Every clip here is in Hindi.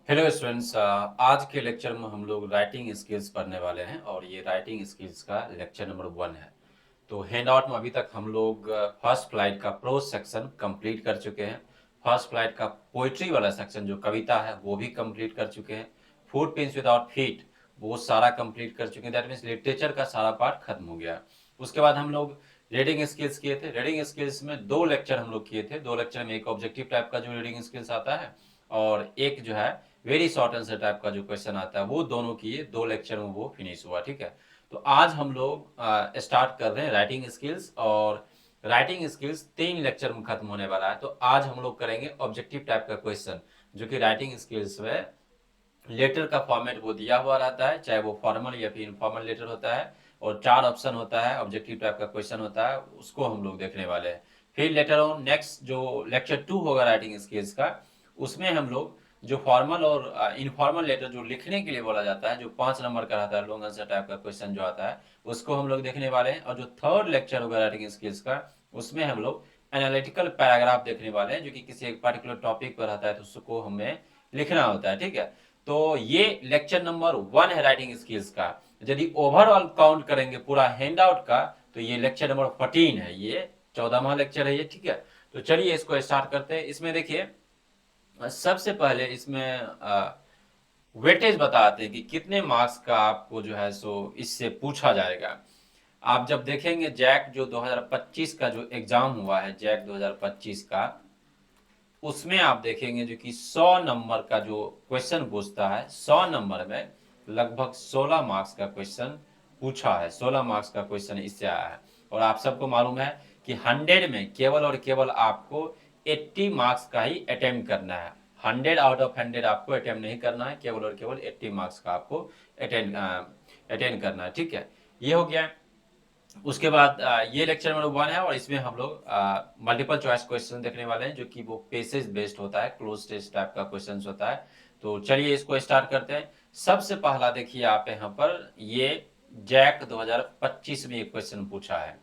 हेलो स्टूडेंट्स, आज के लेक्चर में हम लोग राइटिंग स्किल्स पढ़ने वाले हैं और ये राइटिंग स्किल्स का लेक्चर नंबर 1 है। तो हैंड आउट में अभी तक हम लोग फर्स्ट फ्लाइट का प्रोज सेक्शन कंप्लीट कर चुके हैं। फर्स्ट फ्लाइट का पोइट्री वाला सेक्शन जो कविता है वो भी कंप्लीट कर चुके हैं। फुट पिंस विदाउट फीट वो सारा कंप्लीट कर चुके हैं। दैट मीन्स लिटरेचर का सारा पार्ट खत्म हो गया। उसके बाद हम लोग रीडिंग स्किल्स किए थे। रीडिंग स्किल्स में 2 लेक्चर हम लोग किए थे। 2 लेक्चर में एक ऑब्जेक्टिव टाइप का जो रीडिंग स्किल्स आता है और एक जो है वेरी शॉर्ट आंसर टाइप का जो क्वेश्चन आता है वो दोनों किए। 2 लेक्चर में वो फिनिश हुआ। ठीक है, तो आज हम लोग स्टार्ट कर रहे हैं राइटिंग स्किल्स और राइटिंग स्किल्स 3 लेक्चर में खत्म होने वाला है। तो आज हम लोग करेंगे ऑब्जेक्टिव टाइप का क्वेश्चन जो कि राइटिंग स्किल्स में लेटर का फॉर्मेट वो दिया हुआ रहता है, चाहे वो फॉर्मल या फिर इनफॉर्मल लेटर होता है और 4 ऑप्शन होता है, ऑब्जेक्टिव टाइप का क्वेश्चन होता है, उसको हम लोग देखने वाले हैं। फिर लेटर ऑन नेक्स्ट जो लेक्चर 2 होगा राइटिंग स्किल्स का, उसमें हम लोग जो फॉर्मल और इनफॉर्मल लेटर जो लिखने के लिए बोला जाता है, जो 5 नंबर का रहता है लॉन्ग आंसर टाइप का क्वेश्चन जो आता है, उसको हम लोग देखने वाले हैं। और जो थर्ड लेक्चर होगा राइटिंग स्किल्स का, उसमें हम लोग एनालिटिकल पैराग्राफ देखने वाले हैं जो कि किसी एक पर्टिकुलर टॉपिक पर रहता है तो उसको हमें लिखना होता है। ठीक है, तो ये लेक्चर नंबर 1 है राइटिंग स्किल्स का। यदि ओवरऑल काउंट करेंगे पूरा हैंड आउट का तो ये लेक्चर नंबर 14 है, ये 14वां लेक्चर है ये। ठीक है, तो चलिए इसको स्टार्ट करते हैं। इसमें देखिए सबसे पहले इसमें वेटेज बताते हैं कि कितने मार्क्स का आपको जो है सो इससे पूछा जाएगा। आप जब देखेंगे जैक जो 2025 का जो एग्जाम हुआ है, जैक 2025 का, उसमें आप देखेंगे जो कि 100 नंबर का जो क्वेश्चन पूछता है, 100 नंबर में लगभग 16 मार्क्स का क्वेश्चन पूछा है। 16 मार्क्स का क्वेश्चन इससे आया है। और आप सबको मालूम है कि 100 में केवल और केवल आपको 80 मार्क्स का ही अटेम्प्ट करना है। 100 आउट ऑफ 100 आपको अटेम्प्ट नहीं करना है, केवल और केवल 80 मार्क्स का आपको अटेंड करना है। ठीक है, ये हो गया। उसके बाद ये लेक्चर नंबर 1 है और इसमें हम लोग मल्टीपल चॉइस क्वेश्चन देखने वाले हैं जो कि वो पेसेज बेस्ड होता है, क्लोज टेस्ट टाइप का क्वेश्चन होता है। तो चलिए इसको स्टार्ट करते हैं। सबसे पहला देखिए आप यहाँ पर ये जैक 2025 में एक क्वेश्चन पूछा है।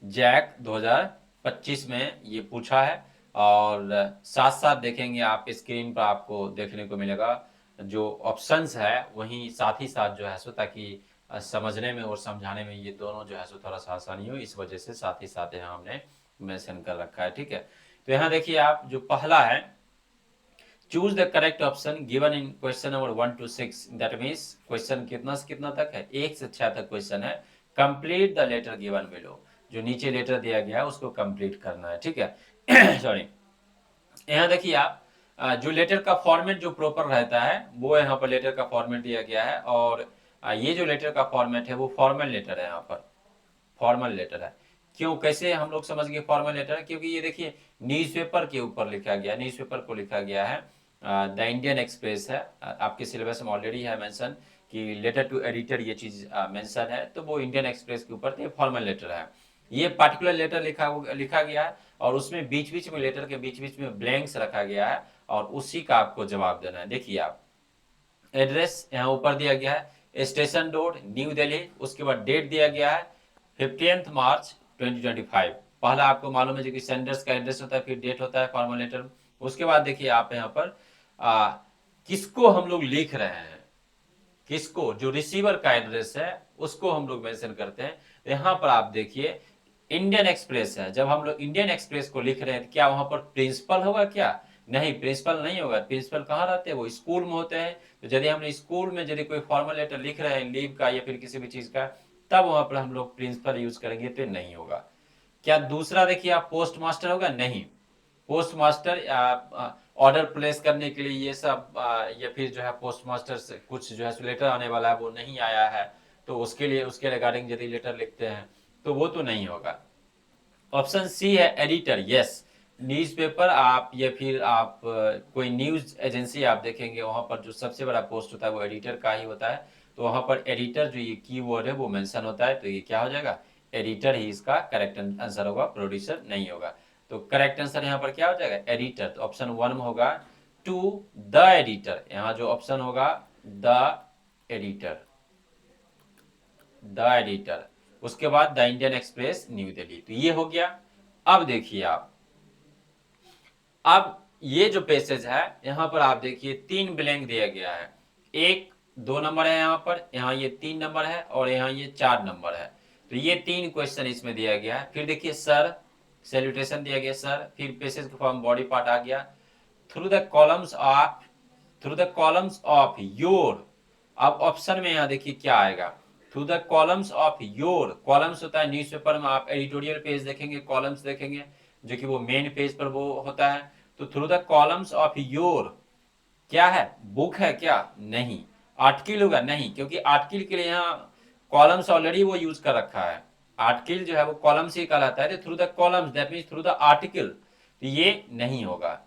जैक 2025 में ये पूछा है और साथ साथ देखेंगे आप स्क्रीन पर आपको देखने को मिलेगा जो ऑप्शंस है वहीं साथ ही साथ जो है सो, ताकि समझने में और समझाने में ये दोनों जो है सो थोड़ा सा आसानी हो, इस वजह से साथ ही साथ यहाँ हमने मेंशन कर रखा है। ठीक है, तो यहाँ देखिए आप जो पहला है, choose the correct option given in question number 1 to 6। That means question कितना से कितना तक है, 1 से 6 तक क्वेश्चन है। Complete the letter given below, जो नीचे लेटर दिया गया है उसको कंप्लीट करना है। ठीक है सॉरी, यहाँ देखिए आप जो लेटर का फॉर्मेट जो प्रॉपर रहता है वो यहाँ पर लेटर का फॉर्मेट दिया गया है। और ये जो लेटर का फॉर्मेट है वो फॉर्मल लेटर है। यहाँ पर फॉर्मल लेटर है। क्यों, कैसे हम लोग समझ गए फॉर्मल लेटर है? क्योंकि ये देखिए न्यूज़पेपर के ऊपर लिखा गया, न्यूज़पेपर को लिखा गया है। द इंडियन एक्सप्रेस है। आपके सिलेबस में ऑलरेडी है मेंशन कि लेटर टू एडिटर ये चीज मेंशन है, तो वो इंडियन एक्सप्रेस के ऊपर तो ये फॉर्मल लेटर है। ये पार्टिकुलर लेटर लिखा गया है और उसमें बीच बीच में लेटर के बीच बीच में ब्लैंक्स रखा गया है और उसी का आपको जवाब देना है। देखिए आप एड्रेस यहाँ ऊपर दिया गया है, स्टेशन रोड न्यू दिल्ली। उसके बाद डेट दिया गया है 15 मार्च 2025। पहला आपको मालूम है जो कि सेंडर्स का एड्रेस होता है, फिर डेट होता है फॉर्मल लेटर। उसके बाद देखिए आप यहाँ पर किसको हम लोग लिख रहे हैं, किसको, जो रिसीवर का एड्रेस है उसको हम लोग मेंशन करते हैं। यहाँ पर आप देखिए इंडियन एक्सप्रेस है। जब हम लोग इंडियन एक्सप्रेस को लिख रहे हैं क्या वहां पर प्रिंसिपल होगा क्या? नहीं, प्रिंसिपल नहीं होगा। प्रिंसिपल कहाँ रहते हैं? वो स्कूल में होते हैं। तो यदि हमने स्कूल में यदि कोई फॉर्मल लेटर लिख रहे हैं लीव का या फिर किसी भी चीज का, तब वहां पर हम लोग प्रिंसिपल यूज करेंगे तो नहीं होगा। क्या दूसरा देखिए आप पोस्ट मास्टर होगा? नहीं, पोस्ट मास्टर ऑर्डर प्लेस करने के लिए ये सब या फिर जो है पोस्ट मास्टर से कुछ जो है लेटर आने वाला है वो नहीं आया है, तो उसके लिए उसके रिगार्डिंग यदि लेटर लिखते हैं तो वो तो नहीं होगा। ऑप्शन सी है एडिटर। यस, न्यूज़पेपर आप या फिर आप कोई न्यूज एजेंसी आप देखेंगे वहां पर जो सबसे बड़ा पोस्ट होता है वो एडिटर का ही होता है। तो वहां पर एडिटर जो ये कीवर्ड है वो मेंशन होता है, तो ये क्या हो जाएगा, एडिटर ही इसका करेक्ट आंसर होगा, प्रोड्यूसर नहीं होगा। तो करेक्ट आंसर यहाँ पर क्या हो जाएगा, एडिटर। तो ऑप्शन 1 में होगा टू द एडिटर। यहाँ जो ऑप्शन होगा द एडिटर, द एडिटर। उसके बाद the Indian express new Delhi. तो ये हो गया। अब देखिए आप, अब ये जो पैसेज है यहाँ पर आप देखिए 3 ब्लैंक दिया गया है, 1 2 नंबर है यहाँ पर, यहाँ ये 3 नंबर है और यहाँ ये 4 नंबर है। तो ये 3 क्वेश्चन इसमें दिया गया है। फिर देखिए सर, सैल्यूटेशन दिया गया सर, फिर पैसेज का फॉर्म बॉडी पार्ट आ गया, through the columns of, through the columns of your. अब ऑप्शन में यहाँ देखिए क्या आएगा, through the columns of your. Columns होता है न्यूज़पेपर में, आप एडिटोरियल पेज देखेंगे, कॉलम्स देखेंगे, जो कि वो मेन पेज पर वो होता है। तो through the columns of your क्या है, बुक है क्या, नहीं। आर्टिकल होगा, नहीं, क्योंकि आर्टिकल के लिए यहाँ कॉलम्स ऑलरेडी वो यूज कर रखा है। आर्टिकल जो है वो कॉलम से ही कहलाता है, through the columns that means through the article, तो ये नहीं होगा।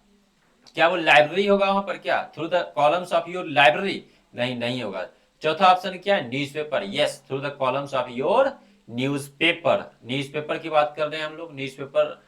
क्या वो लाइब्रेरी होगा वहां पर, क्या through the columns of your library, नहीं, नहीं होगा। चौथा ऑप्शन क्या है, newspaper, yes, through the columns of your newspaper. Newspaper की बात कर रहे हैं हम लोग, न्यूज़पेपर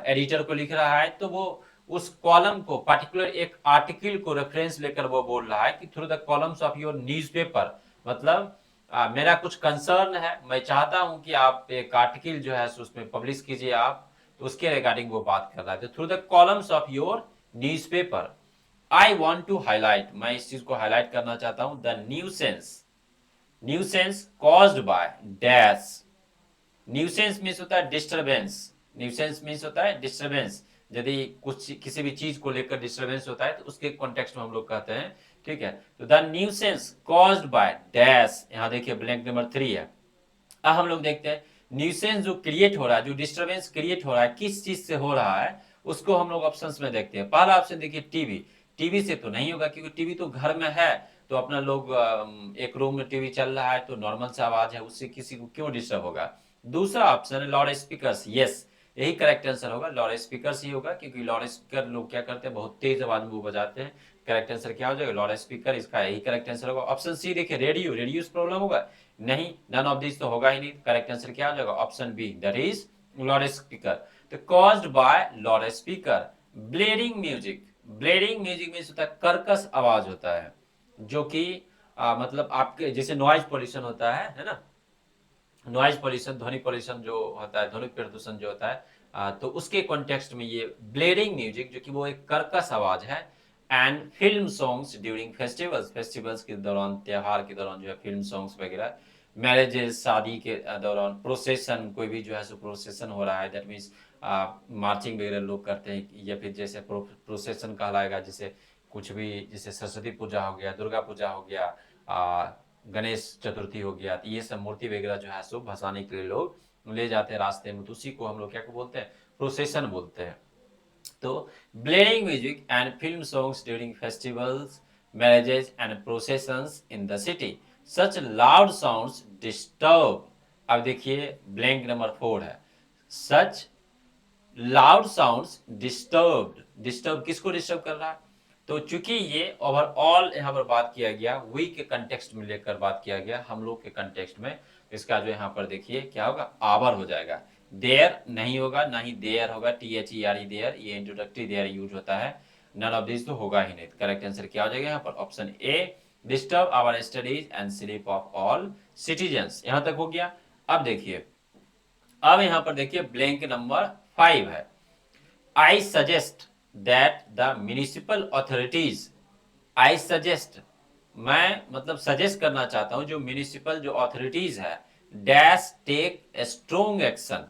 एडिटर को लिख रहा है, तो वो उस कॉलम को पर्टिकुलर एक आर्टिकल को रेफरेंस लेकर वो बोल रहा है कि through the columns of your newspaper, मतलब मेरा कुछ कंसर्न है, मैं चाहता हूं कि आप एक आर्टिकल जो है उसमें पब्लिश कीजिए आप, तो उसके रिगार्डिंग वो बात कर रहा है। तो through the columns of your newspaper, I want to highlight, मैं इस चीज को हाईलाइट करना चाहता हूं, the nuisance, nuisance caused by dash. Nuisance means होता है डिस्टरबेंस, न्यूसेंस मीन्स होता है डिस्टरबेंस। यदि कुछ किसी भी चीज को लेकर डिस्टरबेंस होता है तो उसके कॉन्टेक्स्ट में हम लोग कहते हैं, ठीक है। तो the nuisance caused by dash, यहां देखिए ब्लैंक नंबर 3 है। अब हम लोग देखते हैं न्यूसेंस जो क्रिएट हो रहा है, जो डिस्टरबेंस क्रिएट हो रहा है, किस चीज से हो रहा है, उसको हम लोग ऑप्शंस में देखते हैं। पहला ऑप्शन देखिए टीवी, टीवी से तो नहीं होगा, क्योंकि टीवी तो घर में है, तो अपना लोग एक रूम में टीवी चल रहा है तो नॉर्मल सा आवाज है, उससे किसी को क्यों डिस्टर्ब होगा। दूसरा ऑप्शन है लाउड स्पीकर, यस, यही करेक्ट आंसर होगा, लाउड स्पीकर ही होगा, क्योंकि लाउड स्पीकर लोग क्या करते हैं, बहुत तेज आवाज में वो बजाते हैं। करेक्ट आंसर क्या हो जाएगा, लाउड स्पीकर, इसका यही करेक्ट आंसर होगा। ऑप्शन सी देखिए रेडियो, रेडियो से प्रॉब्लम होगा, नहीं, नन ऑफ दिस तो होगा ही नहीं। करेक्ट आंसर क्या हो जाएगा, option B, that is loudspeaker. तो caused by loudspeaker. Blaring music, blaring music में होता है कर्कश आवाज होता है, जो कि मतलब आपके जैसे नॉइज पोल्यूशन होता है ना, नॉइज पोल्यूशन, ध्वनि पोल्यूशन जो होता है, ध्वनि प्रदूषण जो होता है, तो उसके कॉन्टेक्स्ट में ये ब्लेरिंग म्यूजिक, जो कि वो एक कर्कश आवाज है। And film songs during festivals, festivals के दौरान, त्योहार के दौरान जो है फिल्म सॉन्ग्स वगैरह, मैरिजेस, शादी के दौरान, प्रोसेशन, कोई भी जो है सो प्रोसेशन हो रहा है, दैट मीन्स मार्चिंग वगैरह लोग करते हैं, या फिर जैसे प्रोसेशन कहलाएगा, जैसे कुछ भी, जैसे सरस्वती पूजा हो गया, दुर्गा पूजा हो गया, गणेश चतुर्थी हो गया, तो ये सब मूर्ति वगैरह जो है सो भसाने के लिए लोग ले जाते हैं रास्ते में, तो उसी को हम लोग क्या को बोलते हैं, प्रोसेशन बोलते हैं। तो ब्लेरिंग music and film songs during festivals, marriages and processions in the city, such loud sounds disturb. अब देखिए ब्लैंक नंबर 4 है, सच लाउड साउंड्स डिस्टर्ब्ड, डिस्टर्ब किसको डिस्टर्ब कर रहा है, तो चूंकि ये ओवरऑल यहाँ पर बात किया गया, वी के कंटेक्स्ट में लेकर बात किया गया, हम लोग के कंटेक्स्ट में, इसका जो यहाँ पर देखिए क्या होगा, आवर हो जाएगा। देयर नहीं होगा, ना ही देयर होगा, THERE देयर, ये इंट्रोडक्टरी देयर यूज होता है, नन ऑफ दिस तो होगा ही नहीं। करेक्ट आंसर क्या हो जाएगा यहाँ पर, option A, disturb our studies and sleep of all citizens. यहां तक हो गया। अब देखिए, अब यहां पर देखिए ब्लैंक नंबर 5 है, I suggest that the municipal authorities, I suggest, मैं मतलब सजेस्ट करना चाहता हूं, जो म्यूनिसिपल जो अथॉरिटीज है, dash take strong action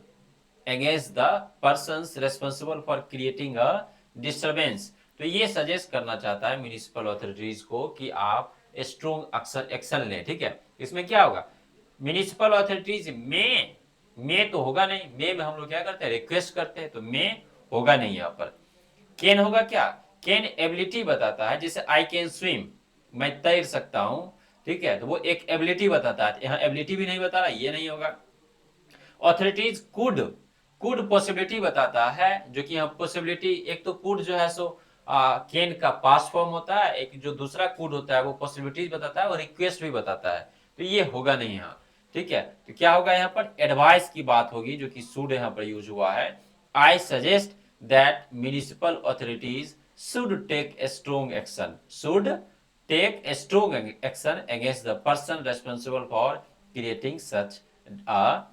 against the persons responsible for creating a disturbance. तो ये सजेस्ट करना चाहता है म्यूनिसिपल अथॉरिटीज को कि आप स्ट्रोंग एक्शन लें, ठीक है। इसमें क्या होगा, म्यूनिसिपल अथॉरिटीज में तो होगा नहीं, में हम लोग क्या करते हैं, रिक्वेस्ट करते हैं, तो में होगा नहीं यहाँ पर। कैन होगा क्या, कैन एबिलिटी बताता है, जैसे आई कैन स्विम, मैं तैर सकता हूं, ठीक है, तो वो एक एबिलिटी बताता है, यहाँ एबिलिटी भी नहीं बता रहा, ये नहीं होगा। ऑथोरिटीज कुड, कुड पॉसिबिलिटी बताता है, जो कि यहाँ पॉसिबिलिटी, एक तो कुड जो है सो कैन का पास फॉर्म होता है, एक जो दूसरा कुड होता है वो पॉसिबिलिटीज बताता है और रिक्वेस्ट भी बताता है, तो ये होगा नहीं यहाँ, ठीक है। तो क्या होगा यहाँ पर, एडवाइस की बात होगी, जो कि शुड यहाँ पर यूज हुआ है। I suggest that municipal authorities should take a strong action, should take a strong action against the person responsible for creating such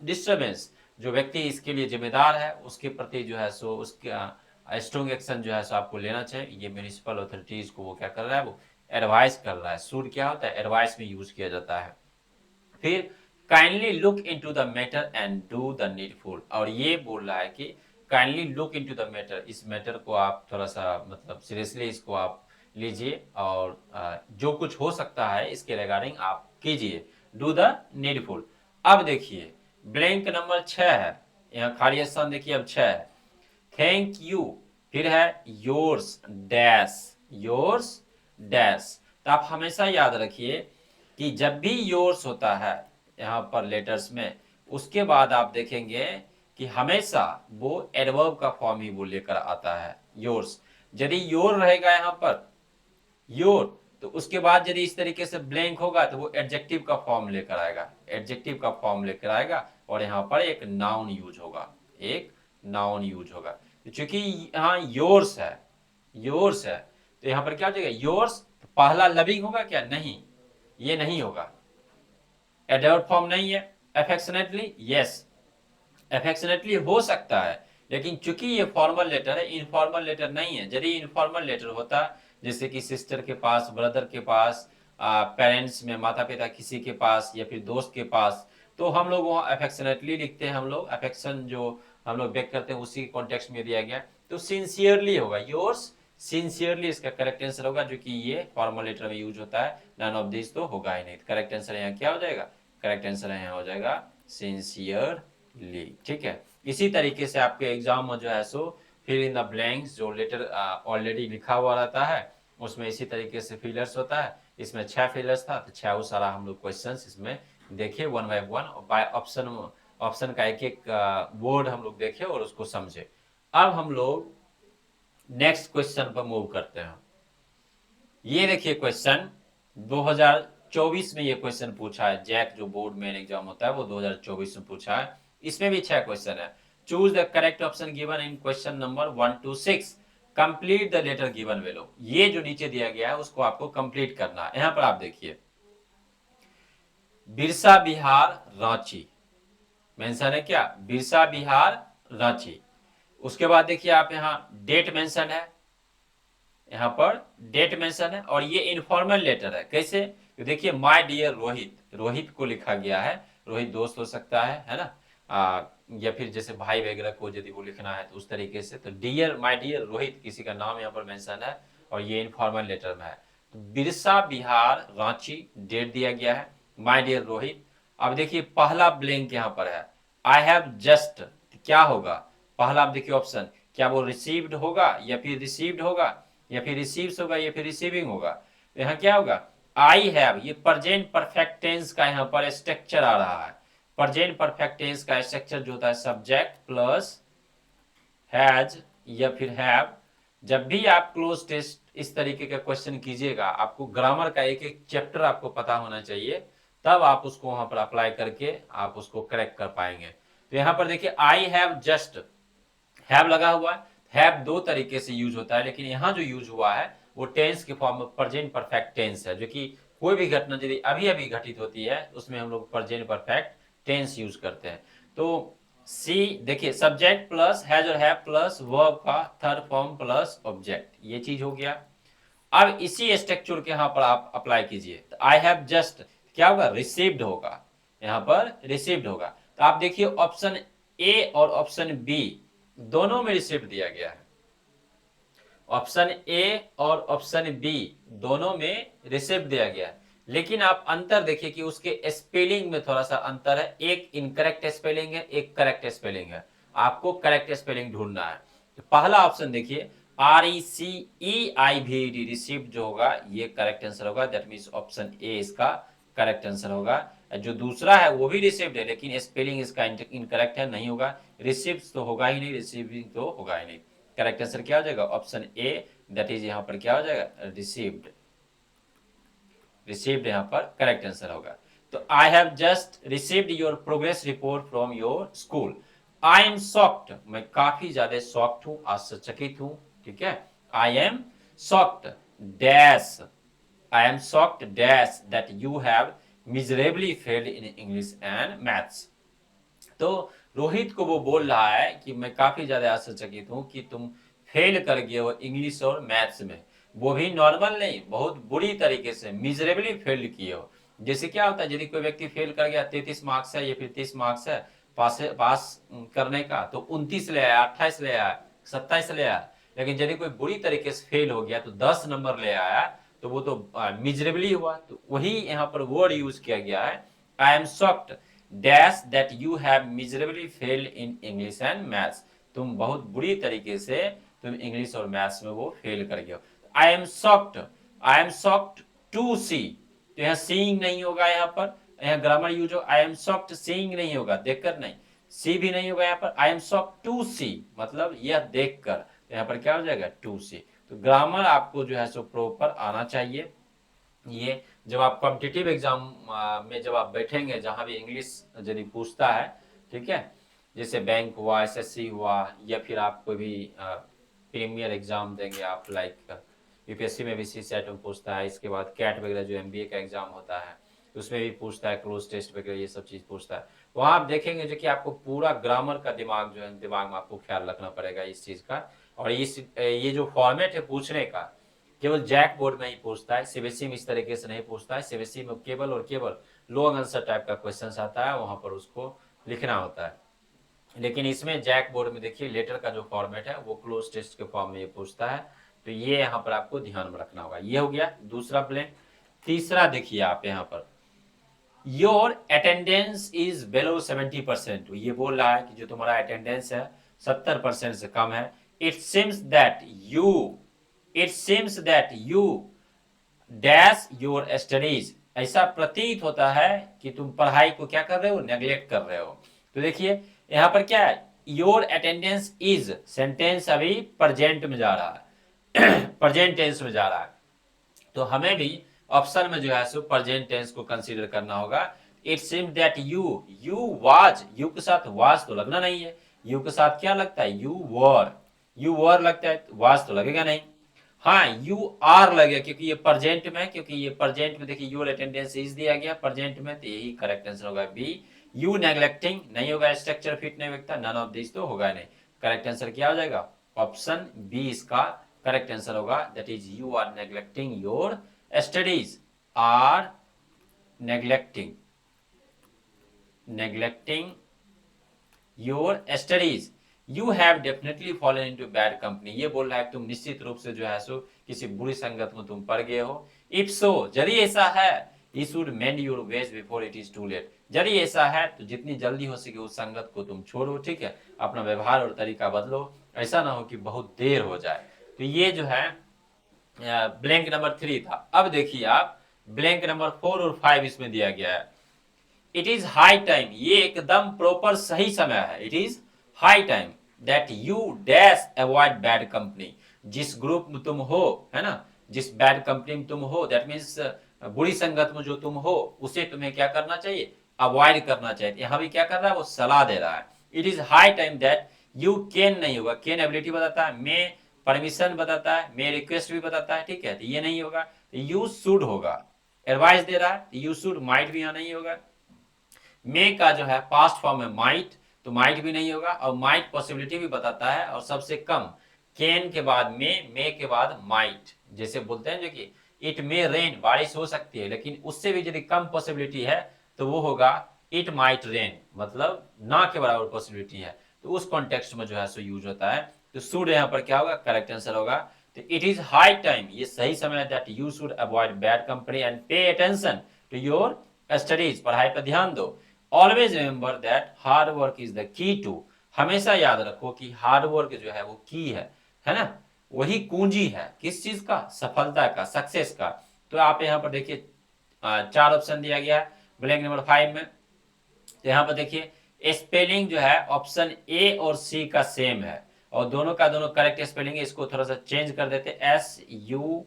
disturbance, जो व्यक्ति इसके लिए जिम्मेदार है उसके प्रति जो है सो उसके स्ट्रॉन्ग एक्शन जो है सो आपको लेना चाहिए। ये म्यूनिसिपल अथॉरिटीज को वो क्या कर रहा है, वो एडवाइस कर रहा है। शुड क्या होता है, एडवाइस में यूज किया जाता है। फिर kindly look into the matter and do the needful, और ये बोल रहा है कि kindly look into the matter, इस मैटर को आप थोड़ा सा मतलब सीरियसली इसको आप लीजिए और जो कुछ हो सकता है इसके रिगार्डिंग आप कीजिए, डू द नीडफुल। अब देखिए ब्लैंक नंबर 6 है, यहाँ खाली स्थान देखिए अब 6 है। थैंक यू, फिर है योर्स डैश, योर्स डैश। तो आप हमेशा याद रखिए कि जब भी योर्स होता है यहाँ पर लेटर्स में, उसके बाद आप देखेंगे कि हमेशा वो एडवर्ब का फॉर्म ही वो लेकर आता है, योर्स। यदि योर रहेगा यहाँ पर, योर, तो उसके बाद यदि इस तरीके से ब्लैंक होगा तो वो एडजेक्टिव का फॉर्म लेकर आएगा, एडजेक्टिव का फॉर्म लेकर आएगा और यहाँ पर एक नाउन यूज होगा, एक नाउन यूज होगा। तो चूंकि यहाँ योर्स है, योर्स है, तो यहाँ पर क्या हो जाएगा, योर्स। तो पहला लविंग होगा क्या, नहीं, ये नहीं होगा, एडवर्ब फॉर्म नहीं है। अफेक्शनेटली, यस, अफेक्शनेटली हो सकता है, लेकिन चूंकि ये फॉर्मल लेटर है, इनफॉर्मल लेटर नहीं है। यदि इनफॉर्मल लेटर होता, जैसे कि सिस्टर के पास, ब्रदर के पास, पेरेंट्स में माता पिता किसी के पास या फिर दोस्त के पास, तो हम लोग वहाँ अफेक्शनेटली लिखते हैं, हम लोग अफेक्शन जो हम लोग व्यक्त करते हैं उसी कॉन्टेक्स्ट में दिया गया। तो सिंसियरली होगा, योर्स सिंसियरली इसका करेक्ट आंसर होगा, जो कि ये फॉर्मल लेटर में यूज होता है। नन ऑफ दिस तो होगा ही नहीं। करेक्ट आंसर यहाँ क्या हो जाएगा, करेक्ट आंसर यहाँ हो जाएगा सिंसियरली। ठीक है, इसी तरीके से आपके एग्जाम में जो है सो फिल इन द ब्लैंक्स, जो लेटर ऑलरेडी लिखा हुआ रहता है उसमें इसी तरीके से फिलर्स होता है। इसमें 6 फिलर्स था, तो 6 सारा हम लोग क्वेश्चंस इसमें देखे one by one, by option, option का एक एक वर्ड हम लोग देखे और उसको समझे। अब हम लोग नेक्स्ट क्वेश्चन पर मूव करते हैं। ये देखिए क्वेश्चन 2024 में ये क्वेश्चन पूछा है, जैक जो बोर्ड में एग्जाम होता है वो 2024 में पूछा है। इसमें भी 6 क्वेश्चन है। Choose the correct option given in question number 1 to 6, complete the letter given below. ये जो नीचे दिया गया है उसको आपको कंप्लीट करना है। यहां पर आप देखिए बिरसा बिहार रांची मेंशन है क्या, बिरसा बिहार रांची। उसके बाद देखिए आप यहाँ डेट मेंशन है, यहाँ पर डेट मेंशन है, और ये इनफॉर्मल लेटर है। कैसे, तो देखिए माय डियर रोहित, रोहित को लिखा गया है, रोहित दोस्त हो सकता है ना, या फिर जैसे भाई वगैरह को यदि वो लिखना है तो उस तरीके से, तो डियर, माय डियर रोहित किसी का नाम यहाँ पर मेंशन है और ये इनफॉर्मल लेटर में है। तो बिरसा बिहार रांची डेट दिया गया है, माय डियर रोहित। अब देखिए पहला ब्लैंक यहाँ पर है, आई हैव जस्ट, क्या होगा पहला, आप देखिए ऑप्शन, क्या वो रिसीव्ड होगा या फिर रिसीव्ड होगा या फिर रिसीव्स होगा या फिर रिसीविंग होगा। तो यहाँ क्या होगा, आई हैव, ये प्रेजेंट परफेक्ट टेंस का यहाँ पर स्ट्रक्चर आ रहा है। प्रेजेंट परफेक्ट टेंस का स्ट्रक्चर जो होता है सब्जेक्ट प्लस हैज या फिर हैव। जब भी आप क्लोज टेस्ट इस तरीके का क्वेश्चन कीजिएगा, आपको ग्रामर का एक एक चैप्टर आपको पता होना चाहिए, तब आप उसको वहां पर अप्लाई करके आप उसको करेक्ट कर पाएंगे। तो यहाँ पर देखिए आई हैव जस्ट, हैव लगा हुआ है। हैव दो तरीके से यूज होता है, लेकिन यहाँ जो यूज हुआ है वो टेंस के फॉर्म में प्रेजेंट परफेक्ट टेंस है, जो कि कोई भी घटना यदि अभी अभी घटित होती है उसमें हम लोग प्रेजेंट परफेक्ट टेंस यूज करते हैं। तो सी देखिए सब्जेक्ट प्लस हैज और हैव प्लस वर्ब का थर्ड फॉर्म प्लस ऑब्जेक्ट, ये चीज हो गया। अब इसी स्ट्रक्चर के यहाँ पर आप अप्लाई कीजिए, तो आई हैव जस्ट क्या होगा, रिसीव्ड होगा, यहाँ पर रिसीव्ड होगा। तो आप देखिए ऑप्शन ए और ऑप्शन बी दोनों में रिसीव्ड दिया गया है, ऑप्शन ए और ऑप्शन बी दोनों में रिसीव्ड दिया गया है। लेकिन आप अंतर देखिए कि उसके स्पेलिंग में थोड़ा सा अंतर है, एक इनकरेक्ट स्पेलिंग है, एक करेक्ट स्पेलिंग है। आपको करेक्ट स्पेलिंग ढूंढना है। तो पहला ऑप्शन देखिए RECEIVED, रिसीव्ड जो होगा ये करेक्ट आंसर होगा, दैट मींस ऑप्शन ए इसका करेक्ट आंसर होगा। जो दूसरा है वो भी रिसीव्ड है लेकिन स्पेलिंग इसका इनकरेक्ट है, नहीं होगा। रिसीव्ड तो होगा ही नहीं, रिसीविंग तो होगा ही नहीं। करेक्ट आंसर क्या हो जाएगा, ऑप्शन ए, दैट इज यहाँ पर क्या हो जाएगा, रिसीव्ड। रिसीव्ड यहाँ पर करेक्ट आंसर होगा। तो I have just received your progress report from your school. I am shocked, मैं काफी ज्यादा शॉक्ड हूं, आश्चर्यचकित हूं। ठीक है, I am shocked dash, I am shocked dash that you have miserably failed in English and maths. तो रोहित को वो बोल रहा है कि मैं काफी ज्यादा आश्चर्यचकित हूं कि तुम फेल कर गए हो इंग्लिश और मैथ्स में, वो भी नॉर्मल नहीं, बहुत बुरी तरीके से मिजरेबली फेल किए हो। जैसे क्या होता है, यदि कोई व्यक्ति फेल कर गया, 33 मार्क्स है या फिर 30 मार्क्स है पास करने का, तो 29 ले आया, 28 ले आया, 27 ले आया। लेकिन यदि कोई बुरी तरीके से फेल हो गया तो 10 नंबर ले आया, तो वो तो मिजरेबली हुआ। तो वही यहाँ पर वर्ड यूज किया गया है, I am shocked dash that you have miserably failed in English and maths. तुम बहुत बुरी तरीके से तुम इंग्लिश और मैथ्स में वो फेल कर गए हो। I am shocked, I am shocked to see, तो यहाँ सीइंग नहीं होगा, यहाँ पर यहाँ ग्रामर यूज हो, आई एम शॉक्ड सीइंग नहीं होगा, देखकर नहीं, सी भी नहीं होगा यहाँ पर, आई एम शॉक्ड टू सी मतलब यह देखकर, तो यहाँ पर क्या हो जाएगा टू सी। तो ग्रामर आपको जो है सो प्रॉपर आना चाहिए। ये जब आप कॉम्पिटिटिव एग्जाम में जब आप बैठेंगे, जहां भी इंग्लिश यदि पूछता है, ठीक है, जैसे बैंक हुआ, एसएससी हुआ, या फिर आप कोई भी प्रीमियर एग्जाम देंगे आप, लाइक यूपीएससी में भी सी सेट में पूछता है, इसके बाद कैट वगैरह जो एमबीए का एग्जाम होता है उसमें भी पूछता है, क्लोज टेस्ट वगैरह ये सब चीज पूछता है। वहां आप देखेंगे जो कि आपको पूरा ग्रामर का दिमाग जो है, दिमाग में आपको ख्याल रखना पड़ेगा इस चीज का। और ये जो फॉर्मेट है पूछने का, केवल जैक बोर्ड में ही पूछता है, सीबीएसई में इस तरीके से नहीं पूछता है। सीबीएसई में केवल और केवल लॉन्ग आंसर टाइप का क्वेश्चन आता है, वहां पर उसको लिखना होता है। लेकिन इसमें जैक बोर्ड में देखिए लेटर का जो फॉर्मेट है वो क्लोज टेस्ट के फॉर्म में ये पूछता है। तो ये यहाँ पर आपको ध्यान में रखना होगा। ये हो गया दूसरा ब्लैंक। तीसरा देखिए आप यहाँ पर, योर अटेंडेंस इज बिलो 70%, ये बोल रहा है कि जो तुम्हारा अटेंडेंस है 70% से कम है। It seems that you, it seems that you dash your studies, ऐसा प्रतीत होता है कि तुम पढ़ाई को क्या कर रहे हो, नेग्लेक्ट कर रहे हो। तो देखिए यहां पर क्या है, योर अटेंडेंस इज, सेंटेंस अभी प्रेजेंट में जा रहा है प्रेजेंट टेंस में जा रहा है, तो हमें भी ऑप्शन में जो है सो प्रेजेंट टेंस को कंसीडर करना होगा। It seems that you, you was, you के साथ वाज तो लगना नहीं है, यू के साथ क्या लगता है, यू वर लगता है, वाज तो लगेगा नहीं। हाँ यू आर लगेगा क्योंकि ये प्रेजेंट में, क्योंकि ये प्रेजेंट में देखिए योर अटेंडेंस इज दिया गया प्रेजेंट में, तो यही करेक्ट आंसर होगा बी। यू नेग्लेक्टिंग नहीं होगा, स्ट्रक्चर फिट नहीं बैठता, नन ऑफ दिस तो होगा नहीं। करेक्ट आंसर क्या हो जाएगा, ऑप्शन बी इसका करेक्ट आंसर होगा, that is you are neglecting your studies, are neglecting, neglecting your studies. You have definitely fallen into bad company, ये बोल रहा है तुम निश्चित रूप से जो है सो किसी बुरी संगत में तुम पड़ गए हो। इफ सो, यदि ऐसा है, he should mend your ways before it is too late, यदि ऐसा है तो जितनी जल्दी हो सके उस संगत को तुम छोड़ो, ठीक है, अपना व्यवहार और तरीका बदलो, ऐसा ना हो कि बहुत देर हो जाए। तो ये जो है ब्लैंक नंबर 3 था। अब देखिए आप ब्लैंक नंबर 4 और 5 इसमें दिया गया है। इट इज हाई टाइम, ये एकदम प्रॉपर सही समय है। It is high time that you dash avoid bad company, जिस ग्रुप में तुम हो, है ना, जिस बैड कंपनी में तुम हो, दैट मीन्स बुरी संगत में जो तुम हो, उसे तुम्हें क्या करना चाहिए, अवॉइड करना चाहिए। यहां भी क्या कर रहा है, वो सलाह दे रहा है। It is high time that you can नहीं होगा, कैन एबिलिटी बताता है, मे परमिशन बताता है, मे रिक्वेस्ट भी बताता है, ठीक है, तो ये नहीं होगा। यू शुड होगा, एडवाइस दे रहा है, यू शुड, माइट भी यहां नहीं होगा। मे का जो है पास्ट फॉर्म है माइट, तो माइट भी नहीं होगा, और माइट पॉसिबिलिटी भी बताता है, और सबसे कम कैन के बाद मे के बाद माइट, जैसे बोलते हैं जो कि इट मे रेन, बारिश हो सकती है, लेकिन उससे भी यदि कम पॉसिबिलिटी है तो वो होगा इट माइट रेन, मतलब ना के बराबर पॉसिबिलिटी है, तो उस कॉन्टेक्स्ट में जो है सो यूज होता है। तो शुड यहाँ पर क्या होगा, करेक्ट आंसर होगा। तो इट इज हाई टाइम, ये सही समय है, that you should avoid bad company and pay attention to your studies, पढ़ाई पर ध्यान दो। Always remember that hard work is the key to, हमेशा याद रखो कि हार्ड वर्क जो है वो की है ना, वही कुंजी है किस चीज का, सफलता का, सक्सेस का। तो आप यहाँ पर देखिए 4 ऑप्शन दिया गया है ब्लैंक नंबर 5 में। तो यहाँ पर देखिए स्पेलिंग जो है ऑप्शन ए और सी का सेम है, और दोनों का दोनों करेक्ट स्पेलिंग है। इसको थोड़ा सा चेंज कर देते, SUCE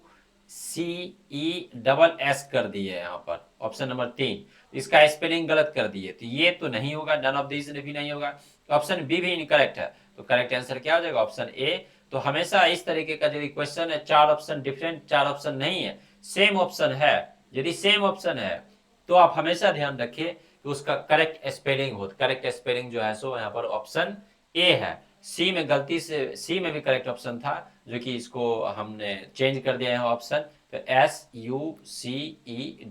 कर दिए यहाँ पर, ऑप्शन नंबर 3 इसका स्पेलिंग गलत कर दिए, तो ये तो नहीं होगा, नन ऑफ दिस भी नहीं होगा। ऑप्शन बी भी इनकरेक्ट है, तो करेक्ट आंसर क्या हो जाएगा, ऑप्शन ए। तो हमेशा इस तरीके का यदि क्वेश्चन है, 4 ऑप्शन डिफरेंट, 4 ऑप्शन नहीं है, सेम ऑप्शन है, यदि सेम ऑप्शन है तो आप हमेशा ध्यान रखिए कि उसका करेक्ट स्पेलिंग हो। करेक्ट स्पेलिंग जो है सो यहाँ पर ऑप्शन ए है, सी में गलती से, सी में भी करेक्ट ऑप्शन था, जो कि इसको हमने चेंज कर दिया है ऑप्शन। तो SUCE